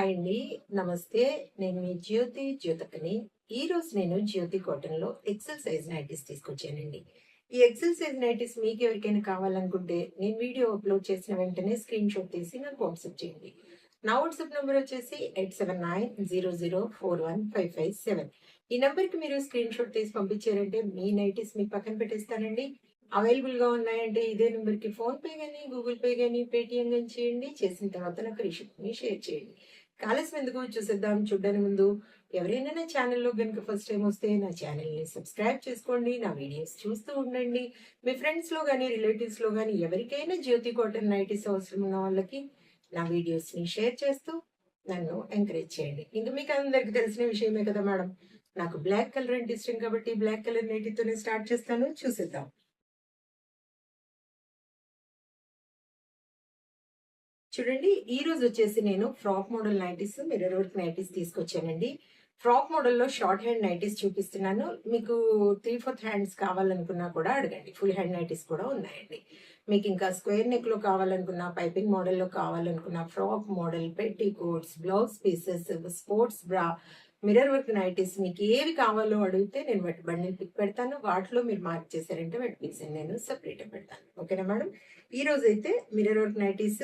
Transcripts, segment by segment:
Hi అండి, నమస్తే. నేను మీ జ్యోతకని. ఈరోజు నేను జ్యోతి కాటన్లో ఎక్సెల్ సైజ్ నైటీస్ తీసుకొచ్చానండి. ఈ ఎక్సెల్ సైజ్ నైటీస్ మీకు ఎవరికైనా కావాలనుకుంటే నేను వీడియో అప్లోడ్ చేసిన వెంటనే స్క్రీన్ షాట్ తీసి నాకు వాట్సాప్ చేయండి. నా వాట్సాప్ నెంబర్ వచ్చేసి 8790041557. ఈ నెంబర్కి మీరు స్క్రీన్ షాట్ తీసి పంపించారంటే మీ నైటీస్ మీకు పక్కన పెట్టేస్తానండి. అవైలబుల్గా ఉన్నాయంటే ఇదే నెంబర్కి ఫోన్పే కానీ, గూగుల్ పే కానీ, పేటిఎం కానీ చేయండి. చేసిన తర్వాత నాకు రిసిప్ట్ని షేర్ చేయండి. ఆలస్యం ఎందుకు, చూసేద్దాం. చూడడానికి ముందు ఎవరైనా నా ఛానల్లో కనుక ఫస్ట్ టైం వస్తే నా ఛానల్ని సబ్స్క్రైబ్ చేసుకోండి. నా వీడియోస్ చూస్తూ ఉండండి. మీ ఫ్రెండ్స్లో కానీ రిలేటివ్స్లో కానీ ఎవరికైనా జ్యోతి కాటన్ నైటీస్ అవసరం ఉన్న వాళ్ళకి నా వీడియోస్ని షేర్ చేస్తూ నన్ను ఎంకరేజ్ చేయండి. ఇంకా మీకు అందరికి తెలిసిన విషయమే కదా మేడం, నాకు బ్లాక్ కలర్ అంటే ఇష్టం కాబట్టి బ్లాక్ కలర్ నైటీతోనే స్టార్ట్ చేస్తాను. చూసేద్దాం. చూడండి, ఈ రోజు వచ్చేసి నేను frock model nighties, mirror work nighties తీసుకొచ్చానండి. ఫ్రాక్ మోడల్లో షార్ట్ హ్యాండ్ నైటీస్ చూపిస్తున్నాను. మీకు 3/4 హ్యాండ్స్ కావాలనుకున్నా కూడా అడగండి. ఫుల్ హ్యాండ్ నైటీస్ కూడా ఉన్నాయండి. మీకు ఇంకా స్క్వేర్ నెక్ లో కావాలనుకున్నా, పైపింగ్ మోడల్లో కావాలనుకున్నా, frock model, petticoats, blouse pieces, sports bra, mirror work nighties మీకు ఏవి కావాలో అడిగితే నేను వాటి బండిల్ పిక్ పెడతాను. వాటిలో మీరు మార్క్ చేశారంటే వాటి పిక్స్ నేను సెపరేట్ పెడతాను. ఓకేనా మేడం? ఈ రోజు అయితే mirror work nighties,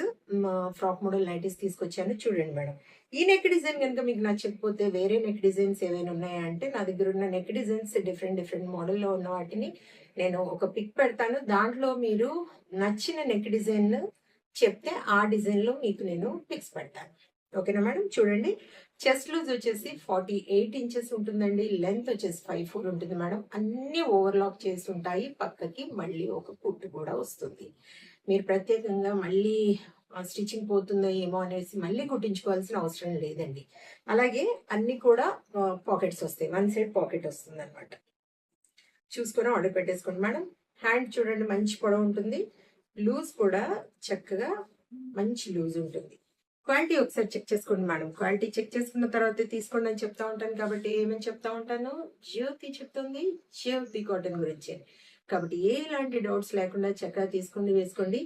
frock model nighties తీసుకొచ్చాను. చూడండి మేడం, ఈ నెక్ డిజైన్ కనుక మీకు నచ్చకపోతే వేరే నెక్ డిజైన్స్ ఏవైనా ఉన్నాయా అంటే నా దగ్గర ఉన్న నెక్ డిజైన్స్ డిఫరెంట్ మోడల్లో ఉన్న వాటిని నేను ఒక పిక్ పెడతాను. దాంట్లో మీరు నచ్చిన నెక్ డిజైన్ చెప్తే ఆ డిజైన్ లో మీకు నేను పిక్స్ పెడతాను. ఓకేనా మేడం? చూడండి, చెస్ట్ లూజ్ వచ్చేసి 48 ఇంచెస్ ఉంటుందండి. లెంత్ వచ్చేసి 5'4" ఉంటుంది మేడం. అన్ని ఓవర్లాక్ చేసి ఉంటాయి. పక్కకి మళ్ళీ ఒక కుట్టు కూడా వస్తుంది. మీరు ప్రత్యేకంగా మళ్ళీ స్టిచ్చింగ్ పోతుందో ఏమో అనేసి మళ్ళీ కుట్టించుకోవాల్సిన అవసరం లేదండి. అలాగే అన్ని కూడా పాకెట్స్ వస్తాయి. వన్ సైడ్ పాకెట్ వస్తుంది అనమాట. చూసుకొని ఆర్డర్ పెట్టేసుకోండి మేడం. హ్యాండ్ చూడండి, మంచి పొడవు ఉంటుంది. లూజ్ కూడా చక్కగా మంచి లూజ్ ఉంటుంది. క్వాలిటీ ఒకసారి చెక్ చేసుకోండి మేడం. క్వాలిటీ చెక్ చేసుకున్న తర్వాత తీసుకోండి అని చెప్తా ఉంటాను. కాబట్టి ఏమని చెప్తా ఉంటాను? జ్యోతి చెప్తుంది జ్యోతి కాటన్ గురించి. కాబట్టి ఎలాంటి డౌట్స్ లేకుండా చక్కగా తీసుకుని వేసుకోండి.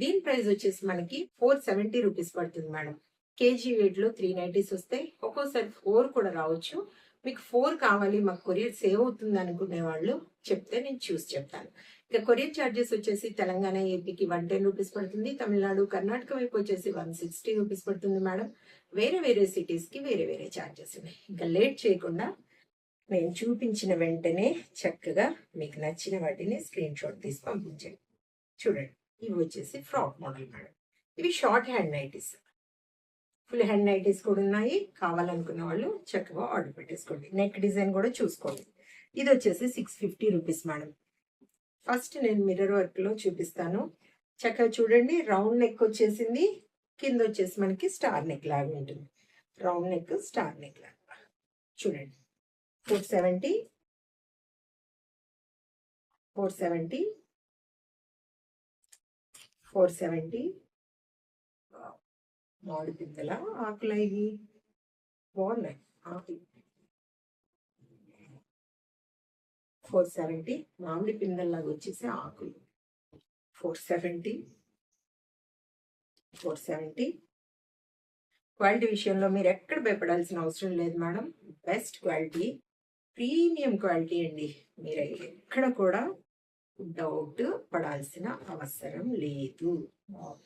దీని ప్రైస్ వచ్చేసి మనకి 470 రూపీస్ పడుతుంది మేడం. కేజీ వెయిట్ లో 3 నైటీస్ వస్తాయి. ఒక్కోసారి 4 కూడా రావచ్చు. మీకు 4 కావాలి, మాకు కొరియర్ సేవ్ అవుతుంది అనుకునే వాళ్ళు చెప్తే నేను చూసి చెప్తాను. ఇక కొరియర్ ఛార్జెస్ వచ్చేసి తెలంగాణ, ఏపీకి 110 రూపీస్ పడుతుంది. తమిళనాడు, కర్ణాటక వైపు వచ్చేసి 160 రూపీస్ పడుతుంది మేడం. వేరే సిటీస్ కి వేరే ఛార్జెస్ ఉన్నాయి. ఇంకా లేట్ చేయకుండా నేను చూపించిన వెంటనే చక్కగా మీకు నచ్చిన వాటిని స్క్రీన్ షాట్ తీసి పంపించండి. చూడండి, ఇవి వచ్చేసి ఫ్రాక్ మోడల్ మేడం. ఇవి short hand nighties. Full hand nighties కూడా ఉన్నాయి. కావాలనుకున్న వాళ్ళు చక్కగా ఆర్డర్ పెట్టేసుకోండి. నెక్ డిజైన్ కూడా చూసుకోండి. ఇది వచ్చేసి 650 రూపీస్ మేడం. ఫస్ట్ నేను మిర్రర్ వర్క్ లో చూపిస్తాను. చక్కగా చూడండి, రౌండ్ నెక్ వచ్చేసింది. కింద వచ్చేసి మనకి స్టార్ నెక్ లాగా ఉంటుంది. రౌండ్ నెక్, స్టార్ నెక్ లాగా. చూడండి, 470 470 470 మామిడి పిందెల ఆకులు ఇవి బాగున్నాయి. ఆకులు 470 మామిడి పిందెల్లాగా వచ్చేసి ఆకులు 470 క్వాలిటీ విషయంలో మీరు ఎక్కడ భయపడాల్సిన అవసరం లేదు madam. Best quality, premium quality అండి. మీరు ఎక్కడ కూడా డౌట్ పడాల్సిన అవసరం లేదు.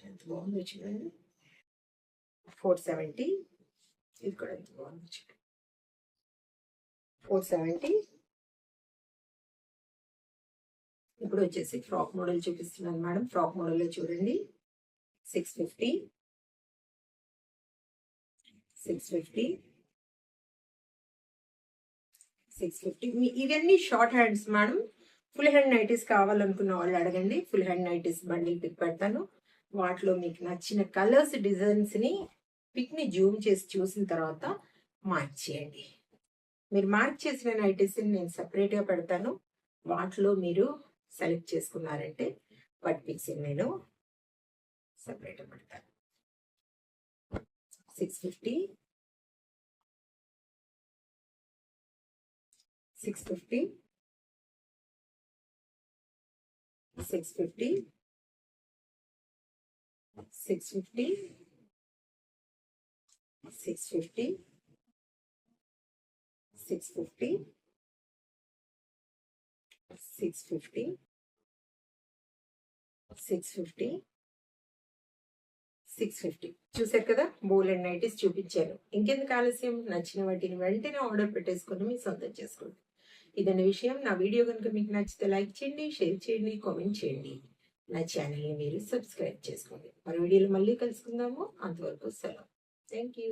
ఎంత బాగుందో చూడండి. 470, ఇది కూడా ఎంత బాగుందో చూడండి. 470. ఇప్పుడు వచ్చేసి ఫ్రాక్ మోడల్ చూపిస్తున్నాను మేడం. ఫ్రాక్ మోడల్లో చూడండి, 650 ఇవన్నీ short hands madam. Full hand nighties కావాలనుకున్న వాళ్ళు అడగండి. Full hand nighties bundle pick పెడతాను. వాటిలో మీకు నచ్చిన కలర్స్, డిజైన్స్ ని పిక్ ని జూమ్ చేసి చూసిన తర్వాత మార్క్ చేయండి. మీరు మార్క్ చేసిన నైటీస్ నేను సెపరేట్ గా పెడతాను. వాటిలో మీరు సెలెక్ట్ చేసుకున్నారంటే వాటి పిక్స్ నేను సెపరేట్ పెడతాను. 650 650 650 650 650, 650, 650, 650, 650. చూసారు కదా, బోలెడ్ నైటీస్ చూపించాను. ఇంకెందుకు ఆలస్యం, నచ్చిన వాటిని వెంటనే ఆర్డర్ పెట్టేసుకొని మీ సొంతం చేసుకోండి. ఇదన్న విషయం. నా వీడియో కనుక మీకు నచ్చితే లైక్ చేయండి, షేర్ చేయండి, కామెంట్ చేయండి. నా ఛానల్ని మీరు సబ్స్క్రైబ్ చేసుకోండి. మరో వీడియోలో మళ్ళీ కలుసుకుందాము. అంతవరకు సెలవు. Thank you.